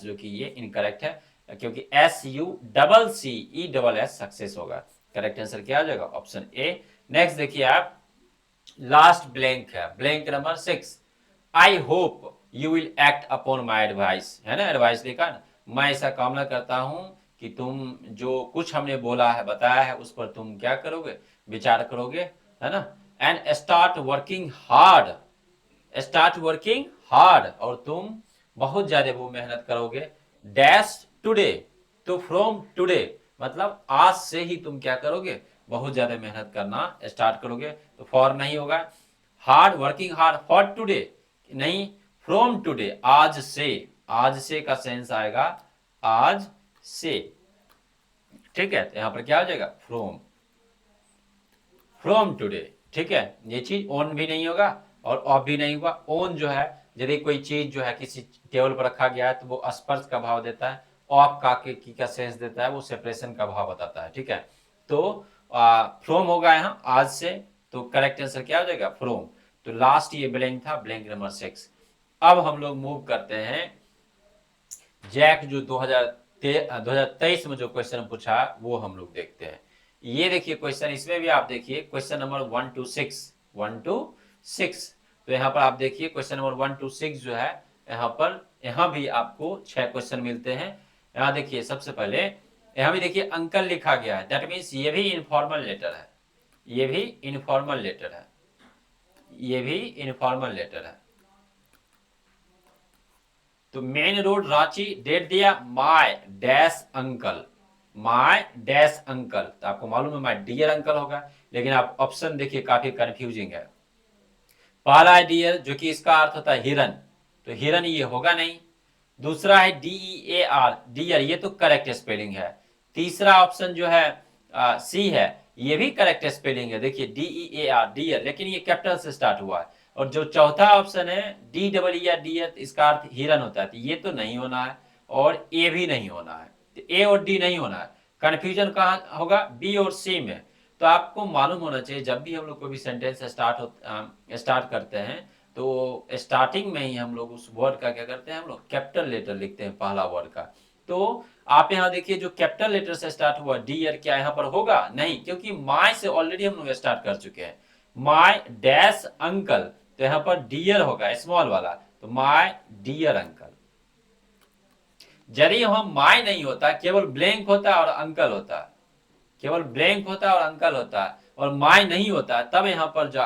जो कि ये इनकरेक्ट है, क्योंकि SUCCE सक्सेस होगा। करेक्ट आंसर क्या हो जाएगा? Option A. नेक्स्ट देखिए आप, लास्ट ब्लैंक है, blank number 6। I hope you will act upon my advice, है ना, एडवाइस लिखा ना। मैं ऐसा कामना करता हूं कि तुम जो कुछ हमने बोला है, बताया है, उस पर तुम क्या करोगे? विचार करोगे, है ना। And start working hard, start working hard, और तुम बहुत ज्यादा वो मेहनत करोगे। डैश टुडे, तो फ्रॉम टुडे मतलब आज से ही तुम क्या करोगे? बहुत ज्यादा मेहनत करना स्टार्ट करोगे। तो फॉर नहीं होगा, hard working hard for today नहीं, फ्रॉम टुडे आज से, आज से का सेंस आएगा आज से, ठीक है। तो यहां पर क्या हो जाएगा? फ्रॉम, फ्रॉम टुडे, ठीक है। ये चीज ऑन भी नहीं होगा और ऑफ भी नहीं होगा। ऑन जो है, यदि कोई चीज जो है किसी टेबल पर रखा गया है तो वो स्पर्श का भाव देता है। ऑफ का की का सेंस देता है, वो सेपरेशन का भाव बताता है, ठीक है। तो फ्रॉम होगा यहाँ आज से, तो करेक्ट आंसर क्या हो जाएगा? फ्रॉम। तो लास्ट ये ब्लैंक था, ब्लैंक नंबर 6। अब हम लोग मूव करते हैं जैक, जो 2023 में जो क्वेश्चन पूछा वो हम लोग देखते हैं। ये देखिए क्वेश्चन, इसमें भी आप देखिए क्वेश्चन नंबर 1 to 6, 1 to 6। तो यहाँ पर आप देखिए क्वेश्चन नंबर 1 to 6 जो है, यहाँ पर यहाँ भी आपको 6 क्वेश्चन मिलते हैं। यहाँ देखिए सबसे पहले यहाँ भी देखिए अंकल लिखा गया है, दैट मीन्स ये भी इनफॉर्मल लेटर है, ये भी इनफॉर्मल लेटर है, ये भी इनफॉर्मल लेटर है। तो मेन रोड रांची, डेट दिया my dash uncle, my dash uncle, तो आपको मालूम है माय डियर अंकल होगा, लेकिन आप ऑप्शन देखिए काफी कंफ्यूजिंग है। पहला है डियर, जो कि इसका अर्थ होता है हिरन, तो हिरन ये होगा नहीं। दूसरा है DEAR, डियर, ये तो करेक्ट स्पेलिंग है। तीसरा ऑप्शन जो है सी है, ये भी करेक्ट स्पेलिंग है, देखिए DEAR डियर, लेकिन ये कैपिटल से स्टार्ट हुआ है। और जो चौथा ऑप्शन है DEER डियर, इसका अर्थ हिरन होता है, तो ये तो नहीं होना है, और ए भी नहीं होना है, तो ए और डी नहीं होना है। कंफ्यूजन कहाँ होगा? बी और सी में। तो आपको मालूम होना चाहिए, जब भी हम लोग कोई भी सेंटेंस स्टार्ट करते हैं, तो स्टार्टिंग में ही हम लोग उस वर्ड का क्या करते हैं? हम लोग कैपिटल लेटर लिखते हैं, पहला वर्ड का। तो आप यहाँ देखिए, जो कैपिटल लेटर से स्टार्ट हुआ डियर, क्या यहाँ पर होगा? नहीं, क्योंकि माय से ऑलरेडी हम लोग स्टार्ट कर चुके हैं, माय डैश अंकल, तो यहाँ पर डियर होगा स्मॉल वाला, तो माय डियर अंकल। यदि हम माय नहीं होता, केवल ब्लैंक होता और अंकल होता, केवल ब्लैंक होता और अंकल होता, और माय नहीं होता, तब यहाँ पर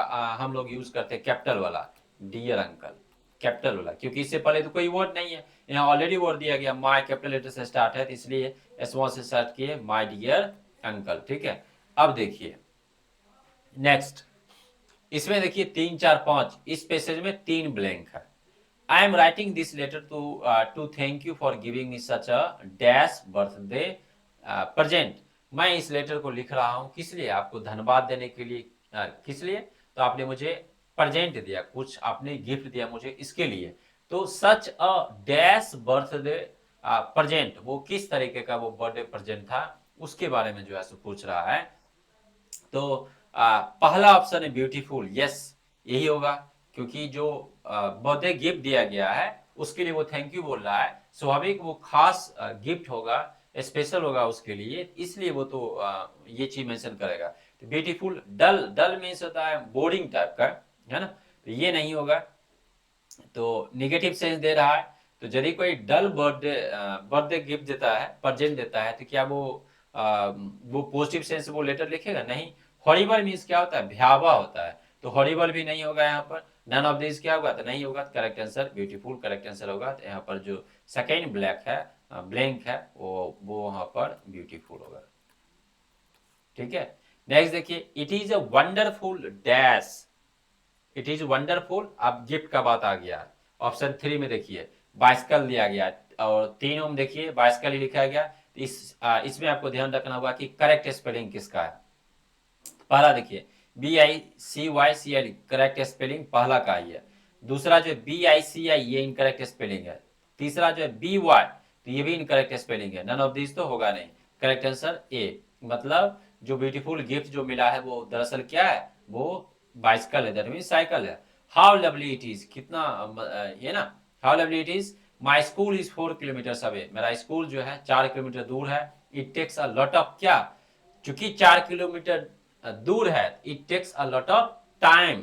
हम लोग यूज करते कैपिटल वाला डियर अंकल, कैपिटल वाला, क्योंकि इससे पहले तो कोई वर्ड नहीं है, यहाँ ऑलरेडी वर्ड दिया गया, माय कैपिटल लेटर से स्टार्ट है, तो इसलिए स्मॉल से स्टार्ट किए, माय डियर अंकल, ठीक है। अब देखिए नेक्स्ट, इसमें देखिए 3 4 5, इस पैसेज में 3 ब्लैंक है। I am writing this letter to thank you for giving me such a dash birthday present. मैं इस लेटर को लिख रहा हूं किस लिए? आपको धन्यवाद देने के लिए। किस लिए? तो आपने मुझे प्रेजेंट दिया, कुछ आपने गिफ्ट दिया मुझे, इसके लिए। तो सच अ डैश बर्थडे प्रेजेंट, वो किस तरीके का वो बर्थडे प्रेजेंट था, उसके बारे में जो है सो पूछ रहा है। तो पहला ऑप्शन है ब्यूटीफुल, यस यही होगा, क्योंकि जो बर्थडे गिफ्ट दिया गया है उसके लिए वो थैंक यू बोल रहा है, स्वाभाविक वो खास गिफ्ट होगा, स्पेशल होगा उसके लिए, इसलिए वो तो ये चीज मेंशन करेगा। तो ब्यूटीफुल, डल, डल मीन्स होता है बोरिंग टाइप का, है ना, तो ये नहीं होगा, तो निगेटिव सेंस दे रहा है। तो यदि कोई डल बर्थडे बर्थडे गिफ्ट देता है, प्रेजेंट देता है, तो क्या वो पॉजिटिव सेंस वो लेटर लिखेगा? नहीं। हॉरिबल मीन्स क्या होता है? भयावह होता है, तो हॉरिबल भी नहीं होगा यहाँ पर। नन ऑफ दिस क्या होगा? तो नहीं होगा, correct answer beautiful correct answer होगा। तो यहाँ पर जो सेकेंड ब्लैक है, ब्लैंक है, वो वहां पर ब्यूटीफुल होगा, ठीक है। नेक्स्ट देखिए, it is a wonderful dash, it is wonderful, अब गिफ्ट का बात आ गया। ऑप्शन 3 में देखिए बाइसिकल दिया गया, और 3 में देखिए बाइसिकल ही लिखा गया। इसमें आपको ध्यान रखना होगा कि करेक्ट स्पेलिंग किसका है। पहला देखिए BICYCL, करेक्ट स्पेलिंग पहला का ही है। दूसरा जो BICI, ये इनकरेक्ट स्पेलिंग है। तीसरा जो है BY, तो ये भी इनकरेक्ट स्पेलिंग है। नन ऑफ दिस तो होगा नहीं, करेक्ट आंसर ए, मतलब जो ब्यूटीफुल गिफ्ट जो मिला है वो दरअसल क्या है, वो बाइसिकल है, दैट मीन साइकिल है। हाउ लवली इट इज, कितना ये ना, how lovely it is, my school is 4 kilometre away, मेरा स्कूल जो है 4 किलोमीटर दूर है। It takes a lot of क्या, चूंकि 4 किलोमीटर दूर है, it takes a lot of time.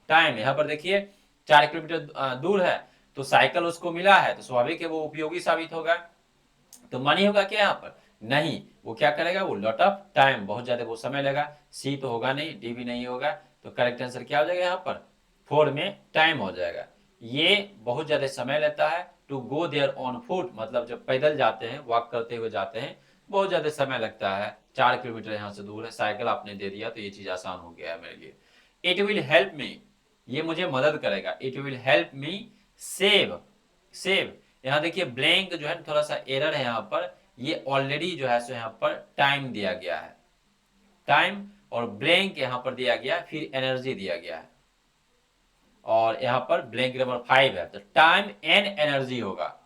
Time यहाँ पर देखिए 4 किलोमीटर दूर है, तो साइकिल उसको मिला है तो स्वाभाविक है वो उपयोगी साबित होगा। तो मनी होगा क्या यहाँ पर, नहीं, वो क्या करेगा, वो लॉट ऑफ टाइम, बहुत ज्यादा वो समय लेगा। सी तो होगा नहीं, डी भी नहीं होगा, तो करेक्ट आंसर क्या हो जाएगा यहाँ पर, 4 में टाइम हो जाएगा। ये बहुत ज्यादा समय लेता है। To go there on foot, मतलब जब पैदल जाते हैं, वॉक करते हुए जाते हैं, बहुत ज्यादा समय लगता है। 4 किलोमीटर यहाँ से दूर है, साइकिल आपने दे दिया तो ये चीज आसान हो गया है मेरे लिए। इट विल हेल्प मी, ये मुझे मदद करेगा। It will help me save, save, यहाँ देखिए ब्लैंक जो है थोड़ा सा एरर है यहाँ पर, ये ऑलरेडी जो है सो यहाँ पर टाइम दिया गया है, टाइम, और ब्लैंक यहाँ पर दिया गया है, फिर एनर्जी दिया गया है, और यहाँ पर ब्लैंक नंबर 5 है, तो टाइम एंड एनर्जी होगा,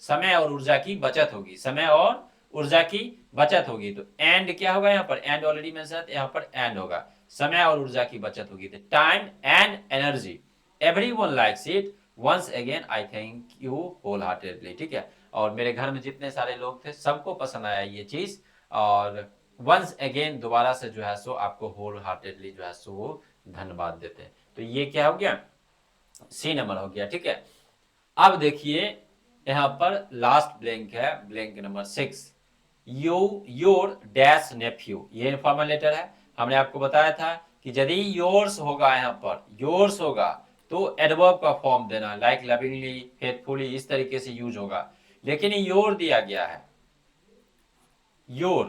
समय और ऊर्जा की बचत होगी, समय और ऊर्जा की बचत होगी। तो एंड क्या होगा यहाँ पर, एंड ऑलरेडी मेंशन है, यहाँ पर एंड होगा, समय और ऊर्जा की बचत होगी, तो time and energy. Everyone likes it, once again I thank you wholeheartedly, ठीक है। और मेरे घर में जितने सारे लोग थे सबको पसंद आया ये चीज, और वंस अगेन दोबारा से जो है सो आपको होल हार्टेडली जो है सो वो धन्यवाद देते हैं। तो ये क्या हो गया, सी नंबर हो गया, ठीक है। अब देखिए यहां पर लास्ट ब्लैंक है, blank number 6, your dash nephew, ये इनफॉर्मल लेटर है। हमने आपको बताया था कि यदि योर्स होगा, यहाँ पर योर्स होगा तो एडवर्ब का फॉर्म देना, लाइक लविंगली, फेथफुली, इस तरीके से यूज होगा। लेकिन योर दिया गया है, योर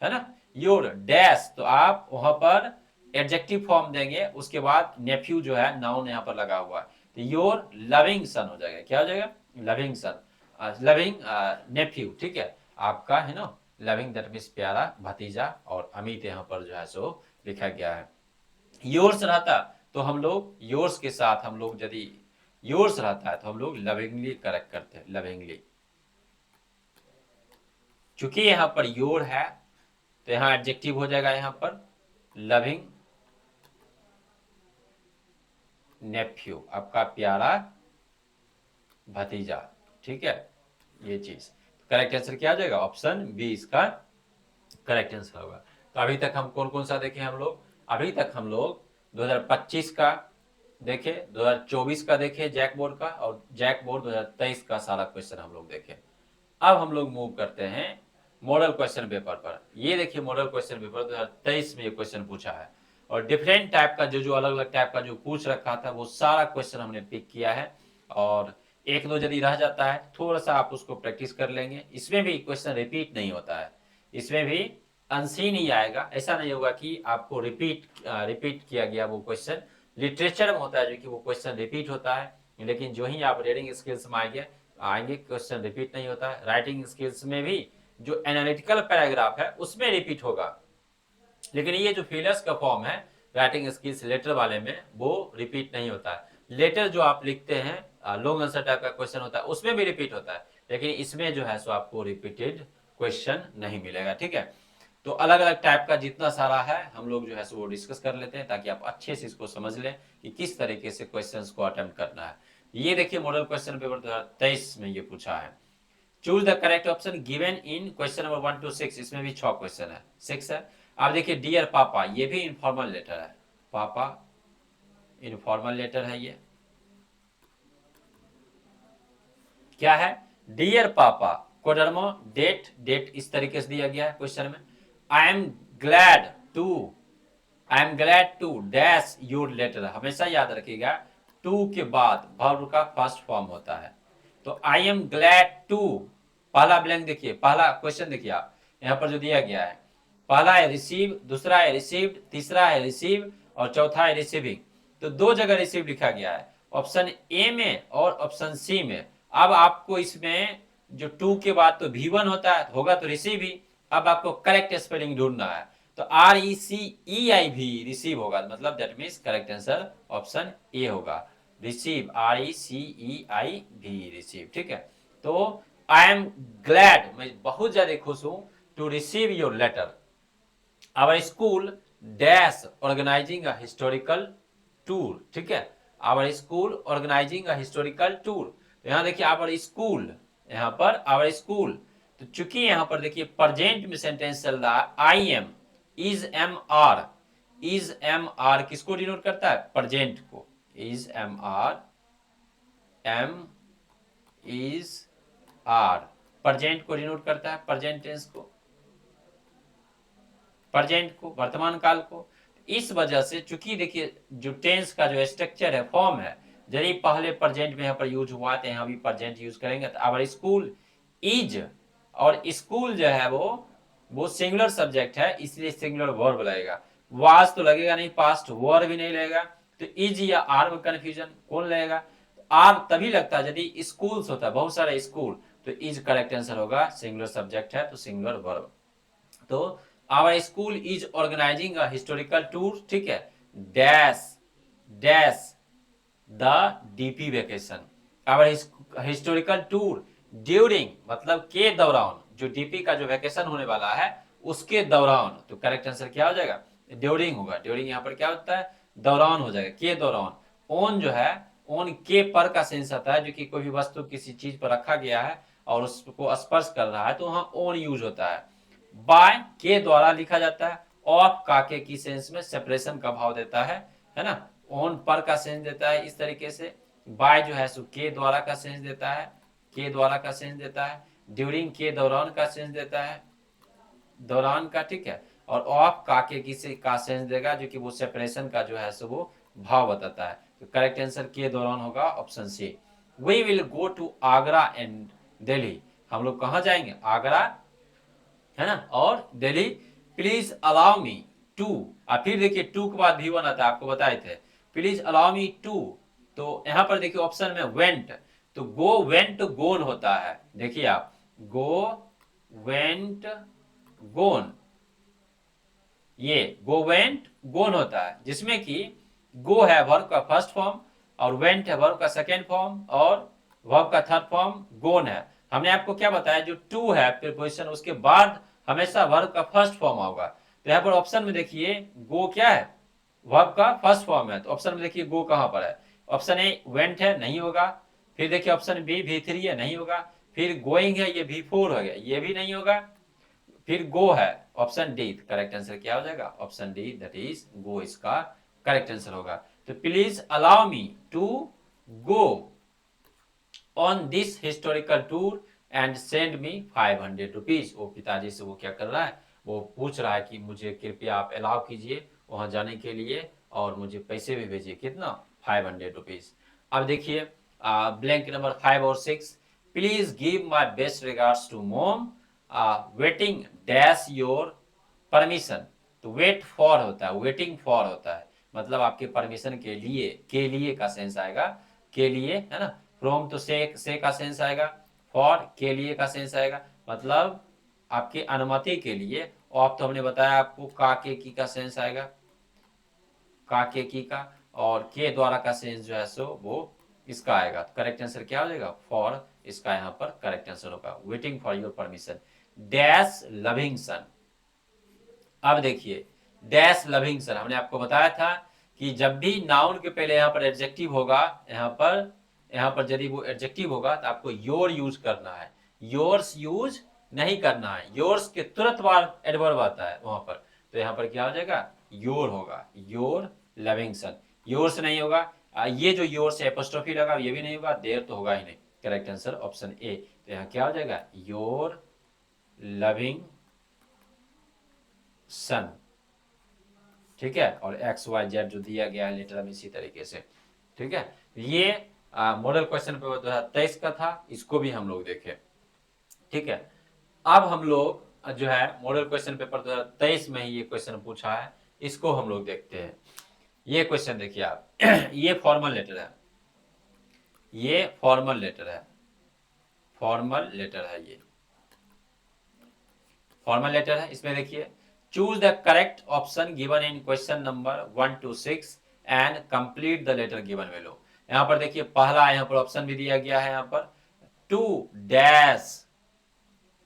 है ना, योर डैश, तो आप वहां पर एडजेक्टिव फॉर्म देंगे, उसके बाद नेफ्यू जो है नाउन यहाँ पर लगा हुआ है, तो योर लविंग सन हो जाएगा, क्या हो जाएगा, लविंग सन, लविंग नेफ्यू, ठीक है, आपका है ना, लविंग दैट मीन्स प्यारा भतीजा, और अमित यहाँ पर जो है सो लिखा गया है। योर्स रहता तो हम लोग योर्स के साथ, हम लोग यदि योर्स रहता है तो हम लोग लविंगली करेक्ट करते हैं, लविंगली। चूंकि यहाँ पर योर है तो यहाँ एडजेक्टिव हो जाएगा, यहाँ पर लविंग नेफ्यू, आपका प्यारा भतीजा, ठीक है, ये चीज। करेक्ट आंसर क्या आ जाएगा, ऑप्शन बी इसका करेक्ट आंसर होगा। तो अभी तक हम कौन कौन सा देखे हम लोग, अभी तक हम लोग 2025 का देखे, 2024 का देखे जैक बोर्ड का, और जैक बोर्ड 2023 का सारा क्वेश्चन हम लोग देखे। अब हम लोग मूव करते हैं मॉडल क्वेश्चन पेपर पर। ये देखिए मॉडल क्वेश्चन पेपर 2023 में ये क्वेश्चन पूछा है, और डिफरेंट टाइप का जो जो अलग अलग टाइप का जो पूछ रखा था वो सारा क्वेश्चन हमने पिक किया है, और एक दो यदि रह जाता है थोड़ा सा आप उसको प्रैक्टिस कर लेंगे। इसमें भी क्वेश्चन रिपीट नहीं होता है, इसमें भी अनसीन ही आएगा, ऐसा नहीं होगा कि आपको रिपीट किया गया वो क्वेश्चन। लिटरेचर में होता है जो कि वो क्वेश्चन रिपीट होता है, लेकिन जो ही आप रीडिंग स्किल्स में आएंगे क्वेश्चन रिपीट नहीं होता है। राइटिंग स्किल्स में भी जो एनालिटिकल पैराग्राफ है उसमें रिपीट होगा, लेकिन ये जो फेलियर्स का फॉर्म है राइटिंग स्किल्स लेटर वाले में, वो रिपीट नहीं होता है। लेटर जो आप लिखते हैं लॉन्ग आंसर टाइप का क्वेश्चन होता है उसमें भी रिपीट होता है, लेकिन इसमें जो है सो आपको रिपीटेड क्वेश्चन नहीं मिलेगा, ठीक है। तो अलग अलग टाइप का जितना सारा है हम लोग जो है सो वो डिस्कस कर लेते हैं, ताकि आप अच्छे से इसको समझ लें कि किस तरीके से क्वेश्चंस को अटेम्प्ट करना है। ये देखिए मॉडल क्वेश्चन पेपर 2023 में ये पूछा है, choose the correct option given in question number 1 to 6, इसमें भी 6 क्वेश्चन है, 6 है। आप देखिए डियर पापा, ये भी इनफॉर्मल लेटर है, पापा इनफॉर्मल लेटर है, ये क्या है, डियर पापा, कोडर्मा डेट, डेट इस तरीके से दिया गया है क्वेश्चन में। I am glad to, I am glad to dash your letter, हमेशा याद रखिएगा टू के बाद वर्ब का फर्स्ट फॉर्म होता है। तो आई एम ग्लैड टू, पहला ब्लैंक देखिए, पहला क्वेश्चन देखिए आप यहाँ पर जो दिया गया है, पहला है रिसीव, दूसरा है रिसीव्ड, तीसरा है रिसीव, और चौथा है रिसीविंग। तो दो जगह रिसीव लिखा गया है, ऑप्शन ए में और ऑप्शन सी में। अब आपको इसमें जो टू के बाद तो V1 होता है, होगा तो रिसीव ही। अब आपको करेक्ट स्पेलिंग ढूंढना है, तो RECEIV रिसीव होगा, मतलब that means correct answer option A होगा, रिसीव, RECEIV रिसीव, ठीक है। तो आई एम ग्लैड, मैं बहुत ज्यादा खुश हूं, to receive your letter, our school dash organising a historical tour, ठीक है, our school organising a historical tour. तो यहाँ देखिए आवर स्कूल, यहाँ पर आवर स्कूल, तो चूंकि यहाँ पर देखिए प्रेजेंट में सेंटेंस चल रहा है, I am, is am are किसको डिनोट करता है, प्रेजेंट को, is am are, am is are present को डिनोट करता है, प्रेजेंट टेंस को, प्रेजेंट को, वर्तमान काल को। इस वजह से चूंकि देखिए जो टेंस का जो स्ट्रक्चर है, फॉर्म है, यदि पहले प्रेजेंट में यहाँ पर यूज हुआ तो यहाँ भी प्रेजेंट यूज करेंगे। तो आवर स्कूल इज, और स्कूल जो है वो सिंगुलर सब्जेक्ट है, इसलिए सिंगुलर वर्ब लगेगा। वाज तो लगेगा नहीं, पास्ट वर्ब भी नहीं लगेगा। तो इज या आर में कंफ्यूजन, कौन लगेगा, आर तभी लगता है यदि स्कूल्स होता है, बहुत सारे स्कूल, तो इज करेक्ट आंसर होगा, सिंगुलर सब्जेक्ट है तो सिंगुलर वर्ब। तो our school is organising a historical tour, ठीक है, dash dash the DP vacation, our historical tour during मतलब के दौरान, जो डीपी का जो वेकेशन होने वाला है उसके दौरान। तो करेक्ट आंसर क्या हो जाएगा, ड्यूरिंग होगा। ड्यूरिंग यहाँ पर क्या होता है, दौरान हो जाएगा, के दौरान। ऑन जो है, ऑन के पर का सेंस आता है, जो कि कोई भी वस्तु किसी चीज पर रखा गया है और उसको स्पर्श कर रहा है तो वहां ऑन यूज होता है। बाय के द्वारा लिखा जाता है, ऑफ का के की सेंस में सेपरेशन का भाव देता है ना। ऑन पर का सेंस देता है इस तरीके से, बाय जो है सो के द्वारा का सेंस देता है, के द्वारा का सेंस देता है, ड्यूरिंग के दौरान का सेंस देता है, दौरान का, ठीक है, और ऑफ काके की से का सेंस देगा, जो कि वो सेपरेशन का जो है सो वो भाव बताता है। तो करेक्ट आंसर के दौरान होगा option C. We will go to Agra and Delhi, हम लोग कहाँ जाएंगे, आगरा है ना, और Delhi. Please allow me to, और फिर देखिए टू के बाद भी वन आता है, आपको बताए थे, प्लीज अलाउ मी टू। तो यहां पर देखिए ऑप्शन में वेंट, तो गो वेंट गोन होता है, देखिए आप, गो वेंट गोन, ये गो वेंट गोन होता है, जिसमें कि गो है वर्ब का फर्स्ट फॉर्म, और वेंट है वर्ब का सेकेंड फॉर्म, और वर्ब का थर्ड फॉर्म गोन है। हमने आपको क्या बताया, जो टू है प्रीपोजिशन उसके बाद हमेशा वर्ब का फर्स्ट फॉर्म होगा। तो यहाँ पर ऑप्शन में देखिए गो क्या है, वर्ब का फर्स्ट फॉर्म है, तो ऑप्शन में देखिए गो कहां पर है, ऑप्शन ए वेंट है, नहीं होगा। फिर देखिए ऑप्शन बी V3 है, नहीं होगा। फिर गोइंग है, ये V4 हो गया, ये भी नहीं होगा। फिर गो है, ऑप्शन डी, करेक्ट आंसर क्या हो जाएगा, option D, that is go, इसका करेक्ट आंसर होगा। तो please allow me to go on this historical tour and send me 500 rupees. वो पिताजी से वो क्या कर रहा है, वो पूछ रहा है कि मुझे कृपया आप अलाउ कीजिए वहां जाने के लिए, और मुझे पैसे भी भेजिए, कितना, 500 रुपीज। अब देखिए ब्लैंक नंबर 5 और 6, please give my best regards to mom, waiting dash your permission. तो वेट फॉर होता है, वेटिंग फॉर होता है, मतलब आपके परमिशन के लिए का सेंस आएगा, के लिए है ना। फ्रॉम तो से का सेंस आएगा, फॉर के लिए का सेंस आएगा, मतलब आपकी अनुमति के लिए। ऑफ तो हमने बताया आपको काके की का सेंस आएगा, काके की का, और के द्वारा का सेंस जो है सो वो इसका आएगा। करेक्ट आंसर क्या हो जाएगा, फॉर, इसका यहाँ पर करेक्ट आंसर होगा, waiting for your permission dash loving son. अब देखिए डैश लविंग सन, हमने आपको बताया था कि जब भी नाउन के पहले यहाँ पर एडजेक्टिव होगा, यहाँ पर यदि वो एडजेक्टिव होगा तो आपको योर यूज करना है, योर्स यूज नहीं करना है। योर्स के तुरंत बाद एडवर्ब आता है वहां पर, तो यहाँ पर क्या हो जाएगा, योर होगा, योर लविंग सन। योर्स नहीं होगा, ये जो योर्स एपोस्ट्रोफी लगा ये भी नहीं होगा, देर तो होगा ही नहीं। Correct answer option A. तो यहाँ क्या हो जाएगा, योर लविंग सन, ठीक है, और XYZ जो दिया गया है लेटर में इसी तरीके से, ठीक है। ये मॉडल क्वेश्चन पेपर 2023 का था, इसको भी हम लोग देखे, ठीक है। अब हम लोग जो है मॉडल क्वेश्चन पेपर 2023 में ही ये क्वेश्चन पूछा है, इसको हम लोग देखते हैं। ये क्वेश्चन देखिए आप ये फॉर्मल लेटर है, ये फॉर्मल लेटर है, फॉर्मल लेटर है, ये फॉर्मल लेटर है। इसमें देखिए choose the correct option given in question number 1 to 6 and complete the letter given value. यहाँ पर देखिए पहला यहाँ पर ऑप्शन भी दिया गया है, यहाँ पर टू डैश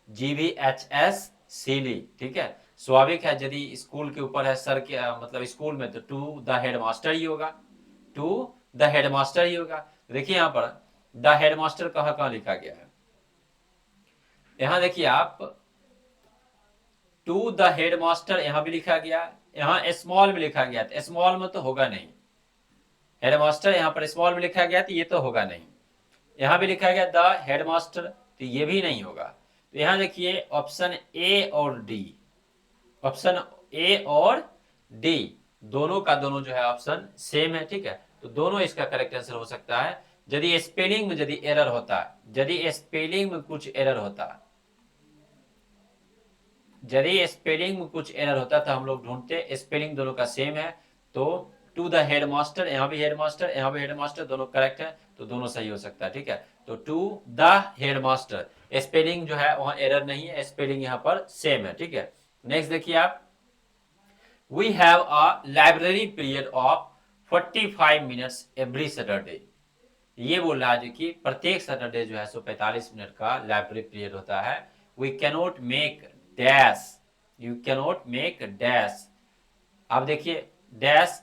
GVHS सिली, ठीक है, स्वाभाविक है, यदि स्कूल के ऊपर है सर के मतलब स्कूल में, तो टू द हेडमास्टर ही होगा, टू द हेडमास्टर ही होगा। देखिए यहाँ पर द हेडमास्टर कहाँ कहाँ लिखा गया है, यहाँ देखिए आप टू द हेडमास्टर यहाँ भी लिखा गया, यहाँ स्मॉल में लिखा गया, तो स्मॉल में तो होगा नहीं, हेडमास्टर यहाँ पर स्मॉल में लिखा गया तो ये तो होगा नहीं। यहाँ भी लिखा गया द हेडमास्टर, तो ये भी नहीं होगा। तो यहाँ देखिए ऑप्शन ए और डी, ऑप्शन ए और डी दोनों का दोनों जो है ऑप्शन सेम है, ठीक है। तो दोनों इसका करेक्ट आंसर हो सकता है। यदि स्पेलिंग में यदि एरर होता, यदि स्पेलिंग में कुछ एरर होता, यदि स्पेलिंग में कुछ एरर होता तो हम लोग ढूंढते, स्पेलिंग दोनों का सेम है। तो टू द हेडमास्टर, यहाँ भी हेडमास्टर यहाँ भी हेडमास्टर, दोनों करेक्ट है, तो दोनों सही हो सकता है, ठीक है। तो टू द हेडमास्टर, स्पेलिंग जो है वहां एरर नहीं है, स्पेलिंग यहाँ पर सेम है, ठीक है। नेक्स्ट देखिए आप, we have a library period of 45 minutes every Saturday. ये बोल रहा है कि प्रत्येक सैटरडे जो है सो 45 मिनट का लाइब्रेरी पीरियड होता है। We cannot make dash, you cannot make dash. अब देखिए dash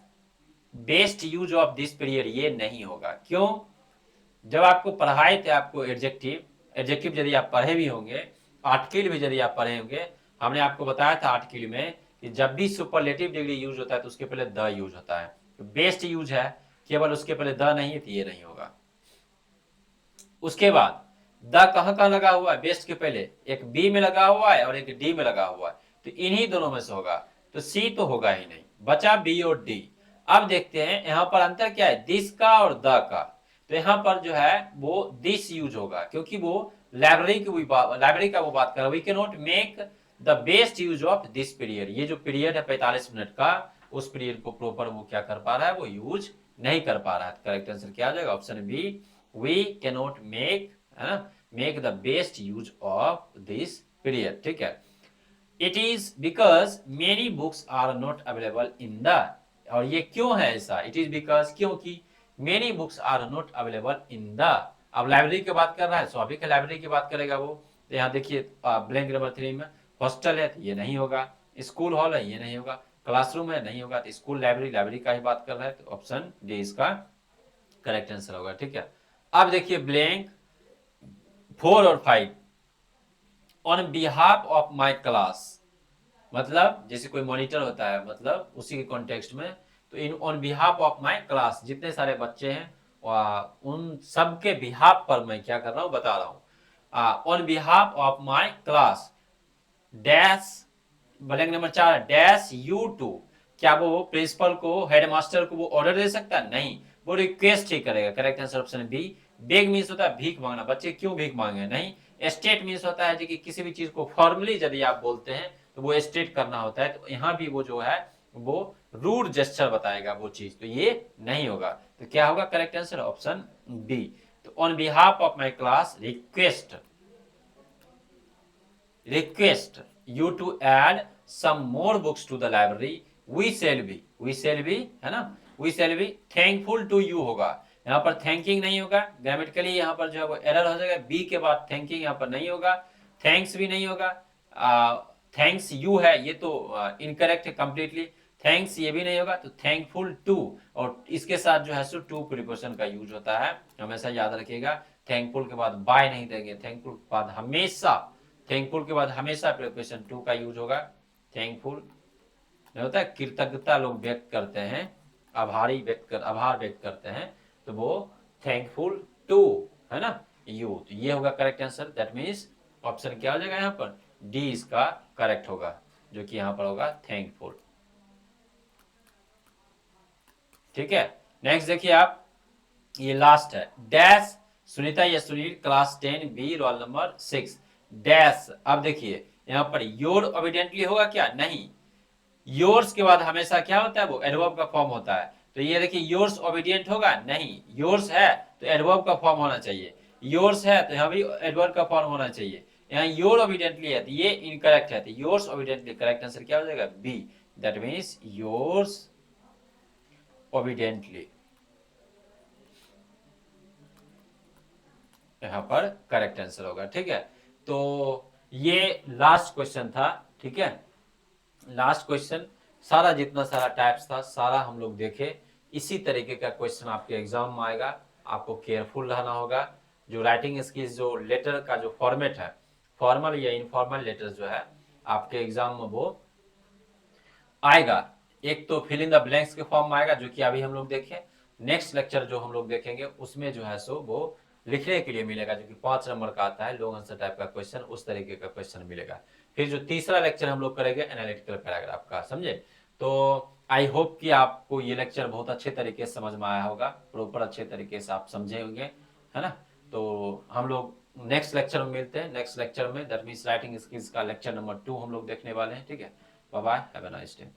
best use of this period, ये नहीं होगा। क्यों? जब आपको पढ़ाए थे आपको एडजेक्टिव, एडजेक्टिव यदि आप पढ़े भी होंगे, आर्टिकल भी यदि आप पढ़े होंगे, हमने आपको बताया था आर्टिकल में कि जब भी सुपरलेटिव डिग्री यूज होता है तो उसके पहले द यूज होता है। तो बेस्ट यूज है, केवल उसके पहले द नहीं है, तो ये नहीं होगा। उसके बाद द कहां कहां लगा हुआ है, बेस्ट के पहले एक बी में लगा हुआ है और एक डी में लगा हुआ है, तो इन्हीं दोनों में से होगा, तो सी तो होगा ही नहीं, बचा बी और डी। अब देखते हैं यहाँ पर अंतर क्या है, दिस का और द का। तो यहाँ पर जो है वो दिस यूज होगा, क्योंकि वो लाइब्रेरी का वो बात कर रहा है। We can not make the best use of this period, ये जो पीरियड है 45 मिनट का, उस पीरियड को प्रॉपर वो क्या कर पा रहा है, वो यूज नहीं कर पा रहा है। करेक्ट आंसर क्या आ जाएगा, option B, we can not make, है ना, make the best use of this period, ठीक है। It is because many books are not available in the, और ये क्यों है ऐसा, इट इज बिकॉज क्योंकि many books are not available in the. अब लाइब्रेरी की बात कर रहा है, स्वाभाविक है लाइब्रेरी की बात करेगा वो। तो यहाँ देखिए ब्लैंक नंबर 3 में हॉस्टल है, तो ये नहीं होगा। स्कूल हॉल है, ये नहीं होगा। क्लासरूम है, नहीं होगा। तो स्कूल लाइब्रेरी, लाइब्रेरी का ही बात कर रहा है, तो ऑप्शन डी इसका करेक्ट आंसर होगा, ठीक है। अब देखिए ब्लैंक 4 और 5, on behalf of my class, मतलब जैसे कोई मॉनिटर होता है, मतलब उसी के कॉन्टेक्स्ट में, तो in on behalf of my class, जितने सारे बच्चे हैं उन सबके बिहाफ पर मैं क्या कर रहा हूं, बता रहा हूं। On behalf of my class dash, blank number 4 dash you to, क्या वो प्रिंसिपल को, हेडमास्टर को वो ऑर्डर दे सकता है? नहीं, वो रिक्वेस्ट ही करेगा। Correct answer option B. Beg means होता है भीख मांगना, बच्चे क्यों भीख मांगे, नहीं। स्टेट मीन्स होता है कि किसी भी चीज को फॉर्मली यदि आप बोलते हैं तो वो स्टेट करना होता है, तो यहाँ भी वो जो है वो रूड जेस्चर बताएगा वो चीज, तो ये नहीं होगा। तो क्या होगा करेक्ट आंसर, ऑप्शन बी। तो on behalf of my class request, request you to add some more books to the library, we shall be, है ना, we shall be thankful to you होगा। यहाँ पर thanking नहीं होगा, ग्रामेटिकली यहाँ पर जो है वो एरर हो जाएगा, बी के बाद thanking यहाँ पर नहीं होगा, थैंक्स भी नहीं होगा, थैंक्स यू है, ये तो इनकरेक्ट है कंप्लीटली। थैंक्स ये भी नहीं होगा, तो थैंकफुल टू, और इसके साथ जो है सो टू प्रीपोजिशन का यूज होता है, हमेशा याद रखिएगा। थैंकफुल के बाद बाय नहीं देंगे, थैंकफुल के बाद हमेशा, थैंकफुल के बाद हमेशा प्रीपोजिशन टू का यूज होगा। थैंकफुल होता है कृतज्ञता लोग व्यक्त करते हैं, आभार व्यक्त करते हैं, तो वो थैंकफुल टू, है ना, यू। तो ये होगा correct answer, that means option क्या हो जाएगा यहाँ पर, डी इसका करेक्ट होगा, जो कि यहाँ पर होगा थैंकफुल, ठीक है। नेक्स्ट देखिए आप, ये लास्ट है, डैश सुनीता या Sunil class 10 B roll number 6 dash. अब देखिए यहाँ पर योर ओबिडेंटली होगा क्या, नहीं। योर्स के बाद हमेशा क्या होता है, वो एडवर्ब का फॉर्म होता है। तो ये देखिए योर्स ओबीडियंट होगा, नहीं। योर्स है तो एडवर्ब का फॉर्म होना चाहिए, योर्स है तो यहाँ भी एडवर्ब का फॉर्म होना चाहिए। यहाँ योर ओबीडियंटली है तो ये इनकरेक्ट है, तो योर्स ओबीडियंटली करेक्ट आंसर क्या हो जाएगा, B, that means yours obediently यहाँ पर करेक्ट आंसर होगा, ठीक है। तो ये लास्ट क्वेश्चन था, ठीक है। लास्ट क्वेश्चन, सारा जितना सारा टाइप्स था सारा हम लोग देखे, इसी तरीके का क्वेश्चन आपके एग्जाम में आएगा। आपको केयरफुल रहना होगा। जो राइटिंग स्किल्स, जो लेटर का जो फॉर्मेट है, फॉर्मल या इनफॉर्मल लेटर जो है आपके एग्जाम में वो आएगा। एक तो फिल इन द ब्लैंक्स के फॉर्म में आएगा, जो कि अभी हम लोग देखें। नेक्स्ट लेक्चर जो हम लोग देखेंगे उसमें जो है सो वो लिखने के लिए मिलेगा, जो कि 5 नंबर का आता है, लॉन्ग आंसर टाइप का क्वेश्चन, उस तरीके का क्वेश्चन मिलेगा। फिर जो तीसरा लेक्चर हम लोग करेंगे एनालिटिकल पैराग्राफ का, समझे। तो आई होप कि आपको ये लेक्चर बहुत अच्छे तरीके से समझ में आया होगा, प्रॉपर अच्छे तरीके से आप समझे होंगे, है ना। तो हम लोग नेक्स्ट लेक्चर में मिलते हैं। नेक्स्ट लेक्चर में दैट मीन्स राइटिंग स्किल्स का लेक्चर नंबर 2 हम लोग देखने वाले हैं। ठीक है, bye bye, have a nice day.